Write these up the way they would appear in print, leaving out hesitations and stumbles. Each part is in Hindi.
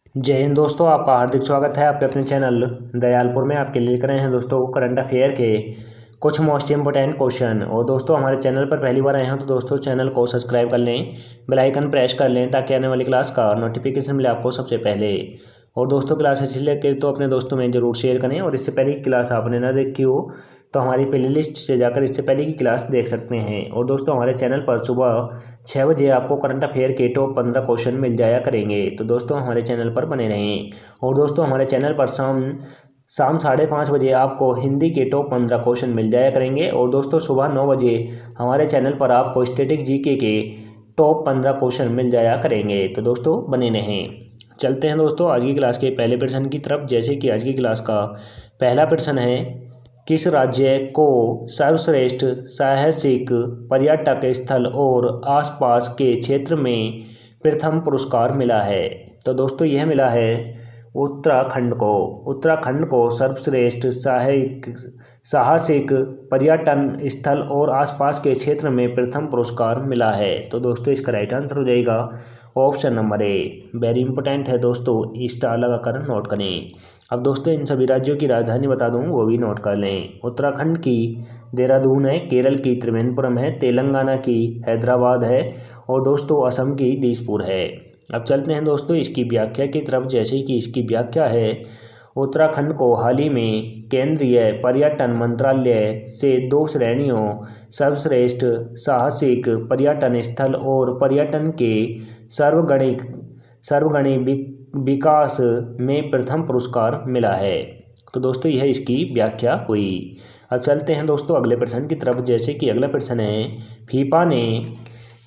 जय हिंद दोस्तों, आपका हार्दिक स्वागत है आपके अपने चैनल दयालपुर में। आपके लिए लेकर आए हैं दोस्तों करंट अफेयर के कुछ मोस्ट इंपोर्टेंट क्वेश्चन। और दोस्तों हमारे चैनल पर पहली बार आए हैं तो दोस्तों चैनल को सब्सक्राइब कर लें, बेल आइकन प्रेस कर लें ताकि आने वाली क्लास का नोटिफिकेशन मिले आपको सबसे पहले। और दोस्तों क्लास अच्छी लगे तो अपने दोस्तों में ज़रूर शेयर करें। और इससे पहले की क्लास आपने ना देखी हो तो हमारी प्ले लिस्ट से जाकर इससे पहले की क्लास देख सकते हैं। और दोस्तों हमारे चैनल पर सुबह 6 बजे आपको करंट अफेयर के टॉप 15 क्वेश्चन मिल जाया करेंगे, तो दोस्तों हमारे चैनल पर बने रहें। और दोस्तों हमारे चैनल पर शाम 5:30 बजे आपको हिंदी के टॉप 15 क्वेश्चन मिल जाया करेंगे। और दोस्तों सुबह 9 बजे हमारे चैनल पर आपको स्टैटिक जीके के टॉप 15 क्वेश्चन मिल जाया करेंगे, तो दोस्तों बने रहें। चलते हैं दोस्तों आज की क्लास के पहले प्रश्न की तरफ। जैसे कि आज की क्लास का पहला प्रश्न है, किस राज्य को सर्वश्रेष्ठ साहसिक पर्यटक स्थल और आसपास के क्षेत्र में प्रथम पुरस्कार मिला है? तो दोस्तों यह मिला है उत्तराखंड को। उत्तराखंड को सर्वश्रेष्ठ साहसिक पर्यटन स्थल और आसपास के क्षेत्र में प्रथम पुरस्कार मिला है। तो दोस्तों इसका राइट आंसर हो जाएगा option number A. Very important है दोस्तों, स्टार लगाकर नोट करें। अब दोस्तों इन सभी राज्यों की राजधानी बता दूं, वो भी नोट कर लें। उत्तराखंड की देहरादून है, केरल की त्रिवेंद्रपुरम है, तेलंगाना की हैदराबाद है और दोस्तों असम की दिसपुर है। अब चलते हैं दोस्तों इसकी व्याख्या की तरफ। जैसे कि इसकी व्याख्या है, उत्तराखंड को हाल ही में केंद्रीय पर्यटन मंत्रालय से 2 श्रेणियों सर्वश्रेष्ठ साहसिक पर्यटन स्थल और पर्यटन के सर्वगणिक विकास में प्रथम पुरस्कार मिला है। तो दोस्तों यह इसकी व्याख्या हुई। अब चलते हैं दोस्तों अगले प्रश्न की तरफ। जैसे कि अगला प्रश्न है, फीफा ने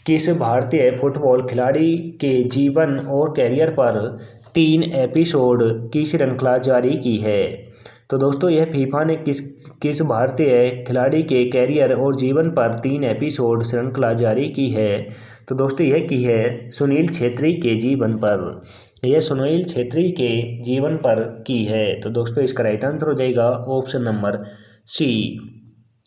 किस भारतीय फुटबॉल खिलाड़ी के जीवन और कैरियर पर 3 एपिसोड की श्रृंखला जारी की है? तो दोस्तों यह फीफा ने किस भारतीय खिलाड़ी के कैरियर और जीवन पर 3 एपिसोड श्रृंखला जारी की है? तो दोस्तों यह की है सुनील छेत्री के जीवन पर। यह सुनील छेत्री के जीवन पर की है। तो दोस्तों इसका राइट आंसर हो जाएगा ऑप्शन नंबर सी।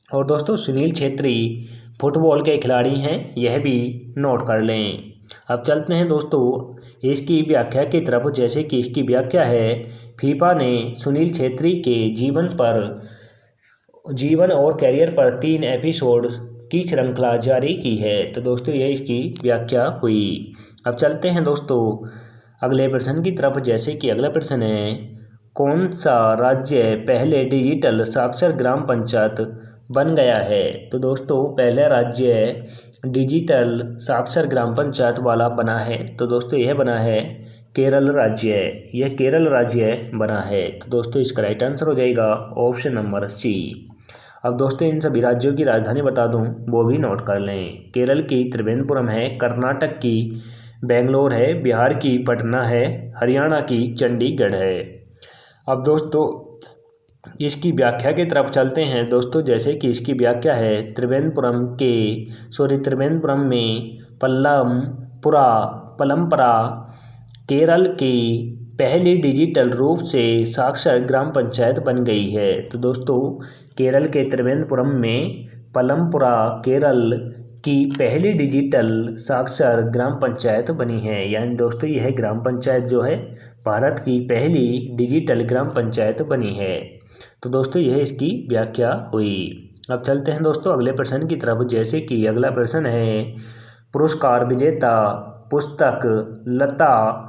और दोस्तों सुनील छेत्री फुटबॉल के खिलाड़ी हैं, यह भी नोट कर लें। अब चलते हैं दोस्तों इसकी व्याख्या की तरफ। जैसे कि इसकी व्याख्या है, फीफा ने सुनील छेत्री के जीवन और कैरियर पर 3 एपिसोड की श्रृंखला जारी की है। तो दोस्तों यह इसकी व्याख्या हुई। अब चलते हैं दोस्तों अगले प्रश्न की तरफ। जैसे कि अगला प्रश्न है, कौन सा राज्य पहले डिजिटल साक्षर ग्राम पंचायत बन गया है? तो दोस्तों पहला राज्य डिजिटल साक्षर ग्राम पंचायत वाला बना है। तो दोस्तों यह बना है केरल राज्य। यह केरल राज्य बना है। तो दोस्तों इसका राइट आंसर हो जाएगा ऑप्शन नंबर सी। अब दोस्तों इन सभी राज्यों की राजधानी बता दूं, वो भी नोट कर लें। केरल की त्रिवेंद्रपुरम है, कर्नाटक की बेंगलोर है, बिहार की पटना है, हरियाणा की चंडीगढ़ है। अब दोस्तों इसकी व्याख्या की तरफ चलते हैं दोस्तों। जैसे कि इसकी व्याख्या है, त्रिवेंद्रपुरम में पलमपरा केरल की पहली डिजिटल रूप से साक्षर ग्राम पंचायत बन गई है। तो दोस्तों केरल के त्रिवेंद्रपुरम में पलमपुरा केरल की पहली डिजिटल साक्षर ग्राम पंचायत बनी है। यानी दोस्तों यह ग्राम पंचायत जो है भारत की पहली डिजिटल ग्राम पंचायत बनी है। तो दोस्तों यह इसकी व्याख्या हुई। अब चलते हैं दोस्तों अगले प्रश्न की तरफ। जैसे कि अगला प्रश्न है, पुरस्कार विजेता पुस्तक लता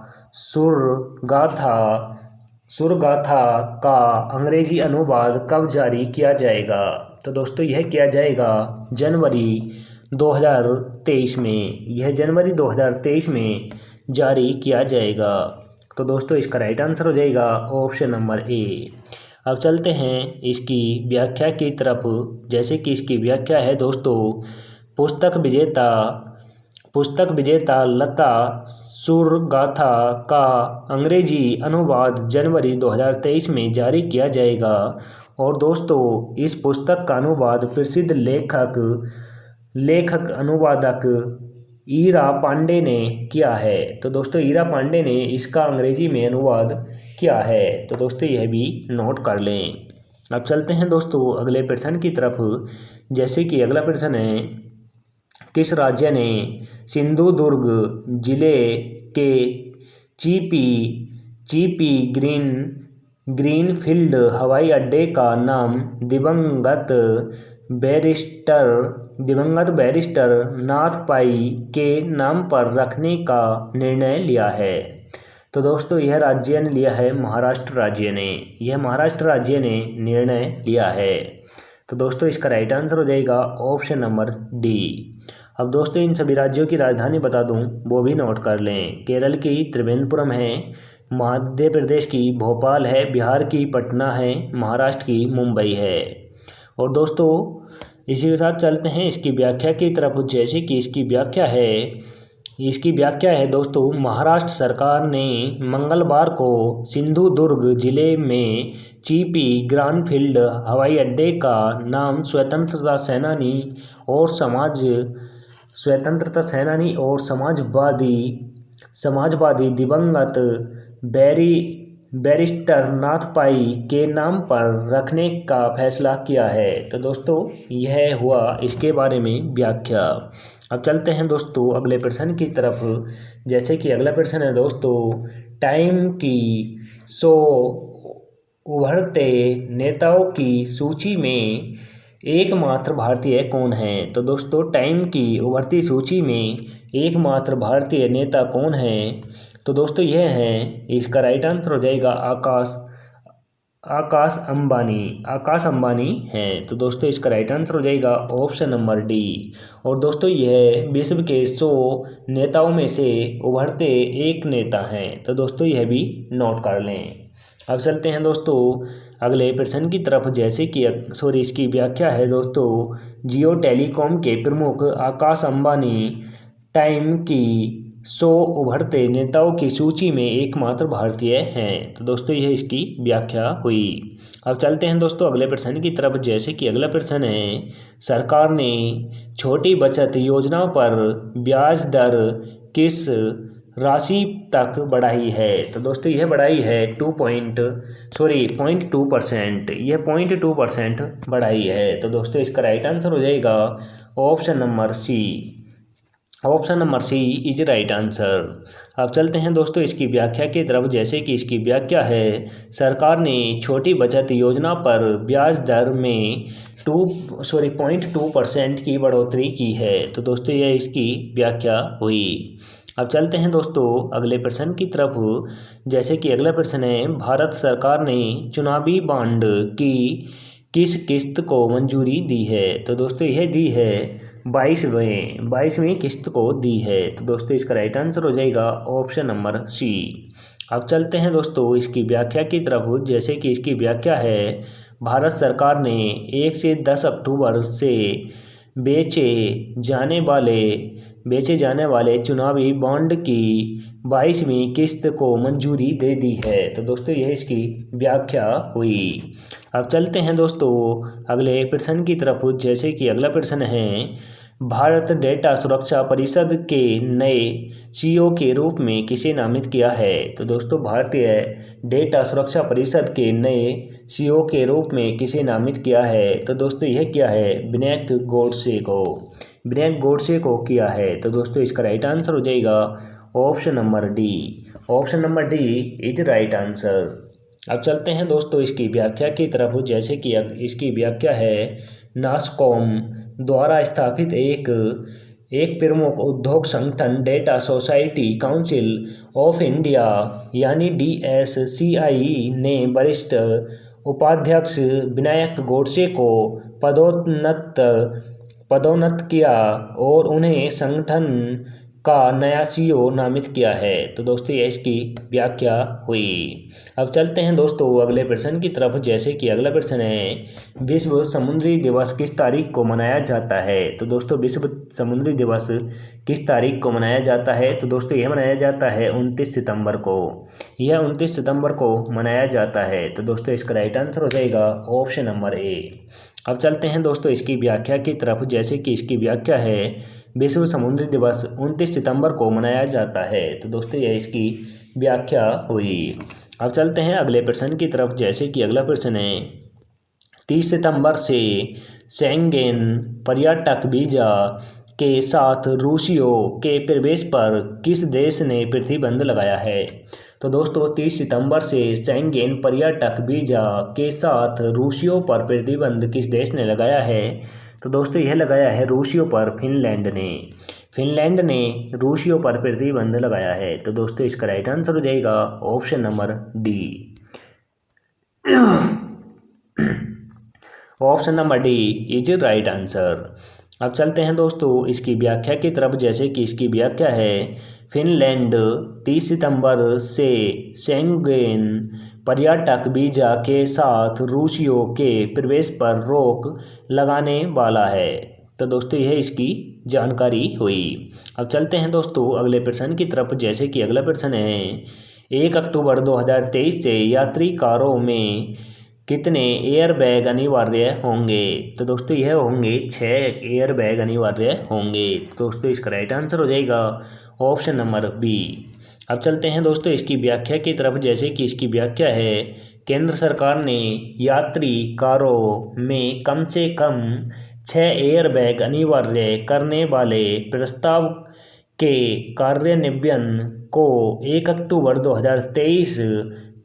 सुरगाथा का अंग्रेजी अनुवाद कब जारी किया जाएगा? तो दोस्तों यह किया जाएगा जनवरी 2023 में। यह जनवरी 2023 में जारी किया जाएगा। तो दोस्तों इसका राइट आंसर हो जाएगा ऑप्शन नंबर ए। अब चलते हैं इसकी व्याख्या की तरफ। जैसे कि इसकी व्याख्या है दोस्तों, पुस्तक विजेता लता सुरगाथा का अंग्रेजी अनुवाद जनवरी 2023 में जारी किया जाएगा। और दोस्तों इस पुस्तक का अनुवाद प्रसिद्ध लेखक अनुवादक ईरा पांडे ने किया है। तो दोस्तों ईरा पांडे ने इसका अंग्रेजी में अनुवाद किया है। तो दोस्तों यह भी नोट कर लें। अब चलते हैं दोस्तों अगले प्रश्न की तरफ। जैसे कि अगला प्रश्न है, किस राज्य ने सिंधुदुर्ग जिले के चीपी ग्रीनफील्ड हवाई अड्डे का नाम दिवंगत बैरिस्टर नाथ पाई के नाम पर रखने का निर्णय लिया है। तो दोस्तों यह राज्य ने लिया है महाराष्ट्र राज्य ने, यह महाराष्ट्र राज्य ने निर्णय लिया है। तो दोस्तों इसका राइट आंसर हो जाएगा ऑप्शन नंबर डी। अब दोस्तों इन सभी राज्यों की राजधानी बता दूं, वो भी नोट कर लें। केरल की त्रिवेंद्रपुरम है, मध्य प्रदेश की भोपाल है, बिहार की पटना है, महाराष्ट्र की मुंबई है। और दोस्तों इसी के साथ चलते हैं इसकी व्याख्या की तरफ। जैसे कि इसकी व्याख्या है दोस्तों, महाराष्ट्र सरकार ने मंगलवार को सिंधुदुर्ग जिले में चीपी ग्रीनफील्ड हवाई अड्डे का नाम स्वतंत्रता सेनानी और समाजवादी दिवंगत बैरिस्टर नाथ पाई के नाम पर रखने का फैसला किया है। तो दोस्तों यह हुआ इसके बारे में व्याख्या। अब चलते हैं दोस्तों अगले प्रश्न की तरफ। जैसे कि अगला प्रश्न है दोस्तों, टाइम की 100 उभरते नेताओं की सूची में एकमात्र भारतीय कौन है? तो दोस्तों टाइम की उभरती सूची में एकमात्र भारतीय नेता कौन है? तो दोस्तों यह है, इसका राइट आंसर हो जाएगा आकाश अंबानी हैं। तो दोस्तों इसका राइट आंसर हो जाएगा ऑप्शन नंबर डी। और दोस्तों यह विश्व के 100 नेताओं में से उभरते एक नेता हैं। तो दोस्तों यह भी नोट कर लें। अब चलते हैं दोस्तों अगले प्रश्न की तरफ। जैसे कि इसकी व्याख्या है दोस्तों, जियो टेलीकॉम के प्रमुख आकाश अंबानी टाइम की 100 उभरते नेताओं की सूची में एकमात्र भारतीय हैं। तो दोस्तों यह इसकी व्याख्या हुई। अब चलते हैं दोस्तों अगले प्रश्न की तरफ। जैसे कि अगला प्रश्न है, सरकार ने छोटी बचत योजना पर ब्याज दर किस राशि तक बढ़ाई है? तो दोस्तों यह बढ़ाई है 0.2%। यह 0.2% बढ़ाई है। तो दोस्तों इसका राइट आंसर हो जाएगा option number C. Option number C is right answer. अब चलते हैं दोस्तों इसकी व्याख्या की तरफ। जैसे कि इसकी व्याख्या है, सरकार ने छोटी बचत योजना पर ब्याज दर में 0.2% की बढ़ोतरी की है। तो दोस्तों यह इसकी व्याख्या हुई। अब चलते हैं दोस्तों अगले प्रश्न की तरफ। जैसे कि अगला प्रश्न है, भारत सरकार ने चुनावी बॉन्ड की किस किस्त को मंजूरी दी है? तो दोस्तों यह दी है 22वीं किस्त को दी है। तो दोस्तों इसका राइट आंसर हो जाएगा ऑप्शन नंबर सी। अब चलते हैं दोस्तों इसकी व्याख्या की तरफ। जैसे कि इसकी व्याख्या है, भारत सरकार ने 1 से 10 अक्टूबर से बेचे जाने वाले चुनावी बॉन्ड की 22वीं किस्त को मंजूरी दे दी है। तो दोस्तों यह इसकी व्याख्या हुई। अब चलते हैं दोस्तों अगले प्रश्न की तरफ। जैसे कि अगला प्रश्न है, भारत डेटा सुरक्षा परिषद के नए सीईओ के रूप में किसे नामित किया है? तो दोस्तों भारतीय डेटा सुरक्षा परिषद के नए सीईओ के रूप में किसे नामित किया है? तो दोस्तों यह किया है विनायक गोडसे को किया है। तो दोस्तों इसका राइट आंसर हो जाएगा option number D. Option number D is right answer. अब चलते हैं दोस्तों इसकी व्याख्या की तरफ। जैसे कि इसकी व्याख्या है, नासकॉम द्वारा स्थापित एक प्रमुख उद्योग संगठन data society council of India यानी DSCI ने वरिष्ठ उपाध्यक्ष विनायक गोडसे को पदोन्नत किया और उन्हें संगठन का नया सीईओ नामित किया है। तो दोस्तों ये इसकी व्याख्या हुई। अब चलते हैं दोस्तों अगले प्रश्न की तरफ। जैसे कि अगला प्रश्न है, विश्व समुद्री दिवस किस तारीख को मनाया जाता है? तो दोस्तों विश्व समुद्री दिवस किस तारीख को मनाया जाता है? तो दोस्तों यह मनाया जाता है 29 सितंबर को। यह 29 सितंबर को मनाया जाता है। तो दोस्तों इसका राइट आंसर हो जाएगा ऑप्शन नंबर ए। अब चलते हैं दोस्तों इसकी व्याख्या की तरफ। जैसे कि इसकी व्याख्या है, विश्व समुद्री दिवस 29 सितंबर को मनाया जाता है। तो दोस्तों यह इसकी व्याख्या हुई। अब चलते हैं अगले प्रश्न की तरफ। जैसे कि अगला प्रश्न है, 30 सितंबर से शेंगेन पर्यटक वीज़ा के साथ रूसियों के प्रवेश पर किस देश ने प्रतिबंध लगाया है? तो दोस्तों 30 सितंबर से शेंगेन पर्यटक वीज़ा के साथ रूसियों पर प्रतिबंध किस देश ने लगाया है? तो दोस्तों यह लगाया है रूसियों पर फिनलैंड ने रूसियों पर प्रतिबंध लगाया है। तो दोस्तों इसका राइट आंसर हो जाएगा option number D. Option number D is right answer. अब चलते हैं दोस्तों इसकी व्याख्या की तरफ, जैसे कि इसकी व्याख्या है फिनलैंड 30 सितंबर से शेंगेन पर्यटक वीज़ा के साथ रूसियों के प्रवेश पर रोक लगाने वाला है। तो दोस्तों यह इसकी जानकारी हुई। अब चलते हैं दोस्तों अगले प्रश्न की तरफ, जैसे कि अगला प्रश्न है 1 अक्टूबर 2023 से यात्री कारों में कितने एयरबैग अनिवार्य होंगे? तो दोस्तों यह होंगे 6 एयरबैग अनिवार्य होंगे। दोस्तों इसका राइट आंसर हो जाएगा ऑप्शन नंबर बी। अब चलते हैं दोस्तों इसकी व्याख्या की तरफ, जैसे कि इसकी व्याख्या है केंद्र सरकार ने यात्री कारों में कम से कम 6 एयरबैग अनिवार्य करने वाले प्रस्ताव के कार्यान्वयन को 1 अक्टूबर 2023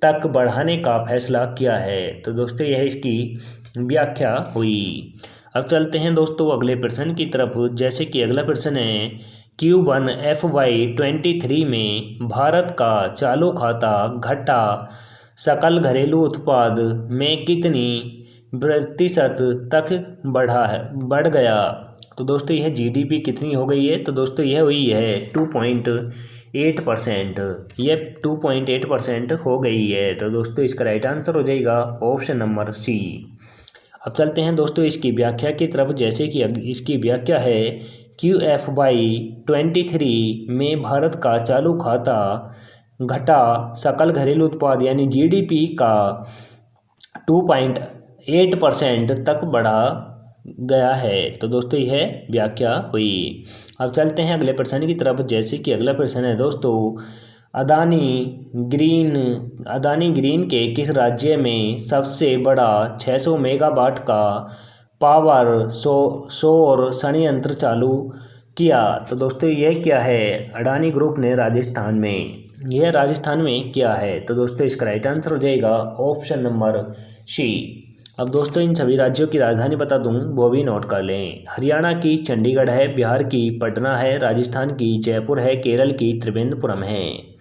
तक बढ़ाने का फैसला किया है। तो दोस्तों यह इसकी व्याख्या हुई। अब चलते हैं दोस्तों अगले प्रश्न की तरफ, जैसे कि अगला प्रश्न है Q1 FY23 में भारत का चालू खाता घटा सकल घरेलू उत्पाद में कितनी प्रतिशत तक बढ़ गया? तो दोस्तों यह GDP कितनी हो गई है? तो दोस्तों यह हुई है 2.8%। यह 2.8% हो गई है। तो दोस्तों इसका राइट आंसर हो जाएगा ऑप्शन नंबर सी। अब चलते हैं दोस्तों इसकी व्याख्या की तरफ, जैसे कि इसकी व्याख्या है QFY23 में भारत का चालू खाता घटा सकल घरेलू उत्पाद यानी GDP का 2.8% तक बढ़ा गया है। तो दोस्तों यह व्याख्या हुई। अब चलते हैं अगले प्रश्न की तरफ, जैसे कि अगला प्रश्न है दोस्तों अदानी ग्रीन के किस राज्य में सबसे बड़ा 600 मेगावाट का पावर सौर संयंत्र चालू किया? तो दोस्तों यह क्या है? अडानी ग्रुप ने राजस्थान में किया है। तो दोस्तों इसका राइट आंसर हो जाएगा ऑप्शन नंबर सी। अब दोस्तों इन सभी राज्यों की राजधानी बता दूं, वो भी नोट कर लें। हरियाणा की चंडीगढ़ है, बिहार की पटना है, राजस्थान की जयपुर है, केरल की त्रिवेंद्रपुरम है।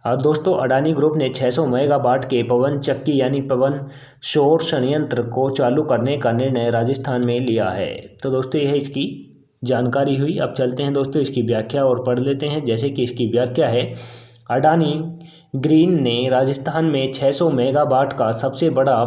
और दोस्तों अडानी ग्रुप ने 600 मेगावाट के पवन चक्की यानी पवन सौर संयंत्र को चालू करने का निर्णय राजस्थान में लिया है। तो दोस्तों यह इसकी जानकारी हुई। अब चलते हैं दोस्तों इसकी व्याख्या और पढ़ लेते हैं, जैसे कि इसकी व्याख्या है अडानी ग्रीन ने राजस्थान में 600 मेगावाट का सबसे बड़ा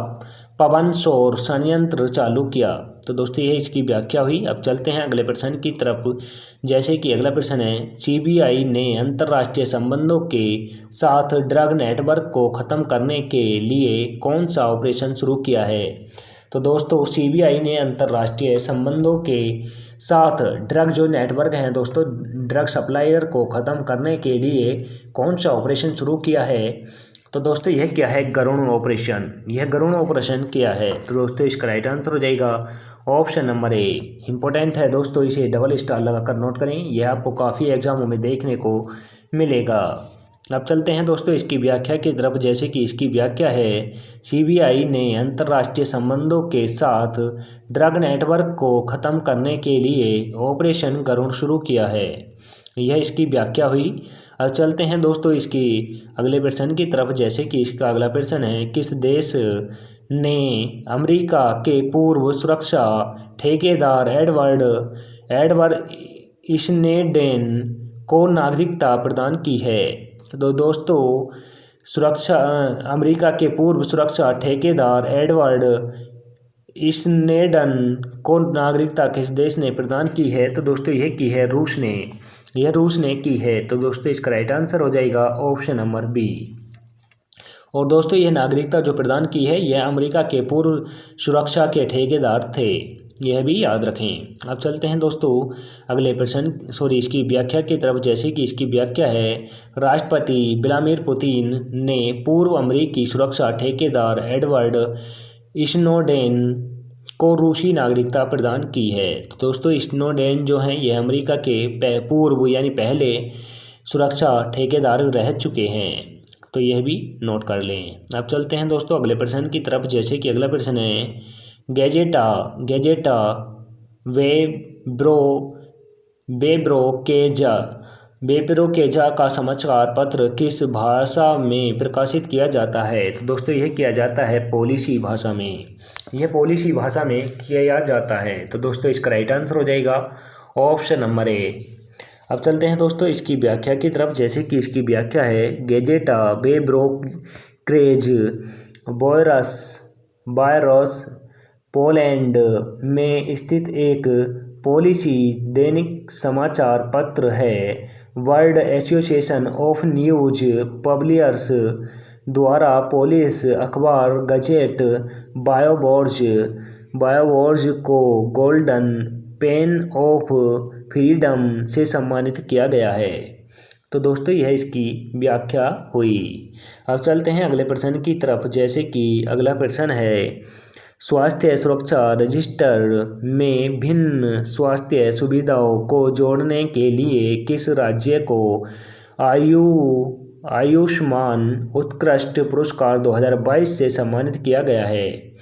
पवन सौर संयंत्र चालू किया। तो दोस्तों यह इसकी व्याख्या हुई। अब चलते हैं अगले प्रश्न की तरफ, जैसे कि अगला प्रश्न है CBI ने अंतर्राष्ट्रीय संबंधों के साथ ड्रग नेटवर्क को ख़त्म करने के लिए कौन सा ऑपरेशन शुरू किया है? तो दोस्तों CBI ने अंतर्राष्ट्रीय संबंधों के साथ ड्रग जो नेटवर्क हैं दोस्तों ड्रग सप्लायर को ख़त्म करने के लिए कौन सा ऑपरेशन शुरू किया है? तो दोस्तों यह क्या है? गरुण ऑपरेशन। यह गरुण ऑपरेशन क्या है? तो दोस्तों इसका राइट आंसर हो जाएगा ऑप्शन नंबर ए। इंपॉर्टेंट है दोस्तों, इसे डबल स्टार लगाकर नोट करें, यह आपको काफ़ी एग्जामों में देखने को मिलेगा। अब चलते हैं दोस्तों इसकी व्याख्या की तरफ, जैसे कि इसकी व्याख्या है CBI ने अंतर्राष्ट्रीय संबंधों के साथ ड्रग नेटवर्क को ख़त्म करने के लिए ऑपरेशन गरुण शुरू किया है। यह इसकी व्याख्या हुई। अब चलते हैं दोस्तों इसकी अगले प्रश्न की तरफ, जैसे कि इसका अगला प्रश्न है किस देश ने अमेरिका के पूर्व सुरक्षा ठेकेदार एडवर्ड स्नेडेन को नागरिकता प्रदान की है? तो दोस्तों अमेरिका के पूर्व सुरक्षा ठेकेदार एडवर्ड स्नेडन को नागरिकता किस देश ने प्रदान की है? तो दोस्तों यह की है रूस ने की है। तो दोस्तों इसका राइट आंसर हो जाएगा ऑप्शन नंबर बी। और दोस्तों यह नागरिकता जो प्रदान की है यह अमेरिका के पूर्व सुरक्षा के ठेकेदार थे, यह भी याद रखें। अब चलते हैं दोस्तों अगले प्रश्न इसकी व्याख्या की तरफ, जैसे कि इसकी व्याख्या है राष्ट्रपति व्लादिमीर पुतिन ने पूर्व अमेरिकी सुरक्षा ठेकेदार एडवर्ड स्नोडेन को रूसी नागरिकता प्रदान की है। तो दोस्तों स्नोडेन जो हैं यह अमेरिका के पूर्व यानी पहले सुरक्षा ठेकेदार रह चुके हैं। तो यह भी नोट कर लें। अब चलते हैं दोस्तों अगले प्रश्न की तरफ, जैसे कि अगला प्रश्न है गैजेटा वेब्रोकेजा का समाचार पत्र किस भाषा में प्रकाशित किया जाता है? तो दोस्तों यह किया जाता है पोलिशी भाषा में, यह पोलिशी भाषा में किया जाता है। तो दोस्तों इसका राइट आंसर हो जाएगा ऑप्शन नंबर ए। अब चलते हैं दोस्तों इसकी व्याख्या की तरफ, जैसे कि इसकी व्याख्या है गैजेटा वेब्रोक्रेज बायरस पोलैंड में स्थित एक पोलिशी दैनिक समाचार पत्र है। World association of news publishers द्वारा पोलिश अखबार गजेट बायोवर्ज को गोल्डन पेन ऑफ फ्रीडम से सम्मानित किया गया है। तो दोस्तों यह इसकी व्याख्या हुई। अब चलते हैं अगले प्रश्न की तरफ, जैसे कि अगला प्रश्न है स्वास्थ्य सुरक्षा रजिस्टर में भिन्न स्वास्थ्य सुविधाओं को जोड़ने के लिए किस राज्य को आयुष्मान उत्कृष्ट पुरस्कार 2022 से सम्मानित किया गया है?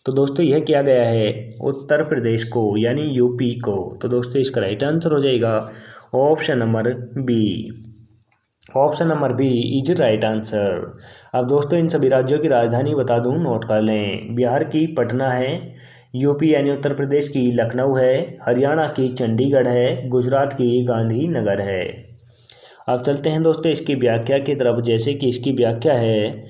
तो दोस्तों यह किया गया है उत्तर प्रदेश को, यानी यूपी को। तो दोस्तों इसका राइट आंसर हो जाएगा option number B is right answer. अब दोस्तों इन सभी राज्यों की राजधानी बता दूं, नोट कर लें। बिहार की पटना है, यूपी यानी उत्तर प्रदेश की लखनऊ है, हरियाणा की चंडीगढ़ है, गुजरात की गांधीनगर है। अब चलते हैं दोस्तों इसकी व्याख्या की तरफ, जैसे कि इसकी व्याख्या है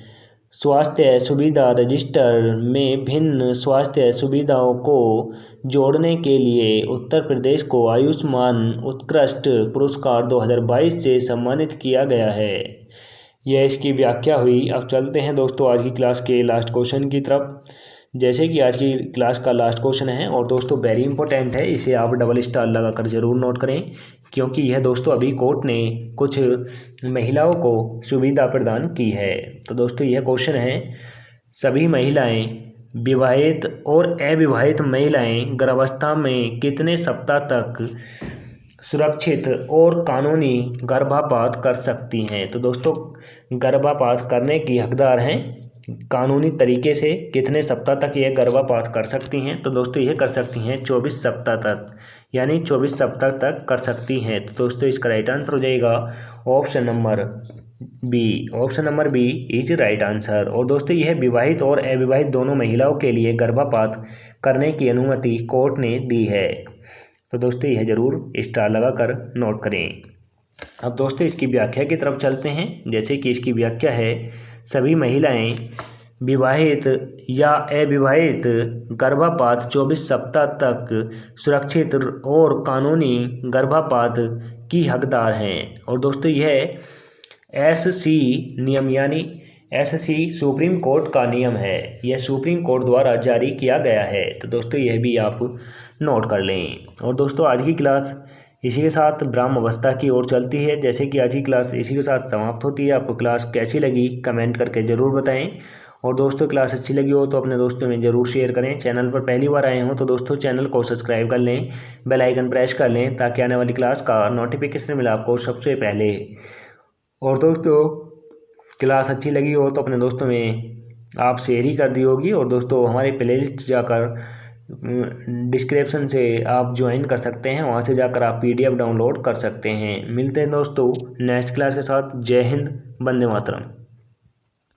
स्वास्थ्य सुविधा रजिस्टर में भिन्न स्वास्थ्य सुविधाओं को जोड़ने के लिए उत्तर प्रदेश को आयुष्मान उत्कृष्ट पुरस्कार 2022 से सम्मानित किया गया है। यह इसकी व्याख्या हुई। अब चलते हैं दोस्तों आज की क्लास के लास्ट क्वेश्चन की तरफ, जैसे कि आज की क्लास का लास्ट क्वेश्चन है और दोस्तों वेरी इंपॉर्टेंट है, इसे आप डबल स्टार लगाकर जरूर नोट करें, क्योंकि यह दोस्तों अभी कोर्ट ने कुछ महिलाओं को सुविधा प्रदान की है। तो दोस्तों यह क्वेश्चन है सभी महिलाएं, विवाहित और अविवाहित महिलाएं गर्भावस्था में कितने सप्ताह तक सुरक्षित और कानूनी गर्भपात कर सकती हैं? तो दोस्तों गर्भपात करने की हकदार हैं कानूनी तरीके से कितने सप्ताह तक यह गर्भपात कर सकती हैं? तो दोस्तों यह कर सकती हैं 24 सप्ताह तक, यानी 24 सप्ताह तक कर सकती हैं। तो दोस्तों इसका राइट आंसर हो जाएगा option number B is right answer. और दोस्तों यह विवाहित और अविवाहित दोनों महिलाओं के लिए गर्भपात करने की अनुमति कोर्ट ने दी है। तो दोस्तों यह जरूर स्टार लगाकर नोट करें। अब दोस्तों इसकी व्याख्या की तरफ चलते हैं, जैसे कि इसकी व्याख्या है सभी महिलाएं विवाहित या अविवाहित गर्भपात 24 सप्ताह तक सुरक्षित और कानूनी गर्भपात की हकदार हैं। और दोस्तों यह SC नियम, यानी SC सुप्रीम कोर्ट का नियम है, यह सुप्रीम कोर्ट द्वारा जारी किया गया है। तो दोस्तों यह भी आप नोट कर लें। और दोस्तों आज की क्लास इसी के साथ ब्राह्म अवस्था की ओर चलती है, जैसे कि आज की क्लास इसी के साथ समाप्त होती है। आपको क्लास कैसी लगी कमेंट करके ज़रूर बताएं। और दोस्तों क्लास अच्छी लगी हो तो अपने दोस्तों में ज़रूर शेयर करें। चैनल पर पहली बार आए हो तो दोस्तों चैनल को सब्सक्राइब कर लें, बेल आइकन प्रेस कर लें, ताकि आने वाली क्लास का नोटिफिकेशन मिले आपको सबसे पहले। और दोस्तों क्लास अच्छी लगी हो तो अपने दोस्तों में आप शेयर ही कर दी होगी। और दोस्तों हमारे प्लेलिस्ट जाकर डिस्क्रिप्शन से आप ज्वाइन कर सकते हैं, वहां से जाकर आप PDF डाउनलोड कर सकते हैं। मिलते हैं दोस्तों नेक्स्ट क्लास के साथ। जय हिंद, वंदे मातरम।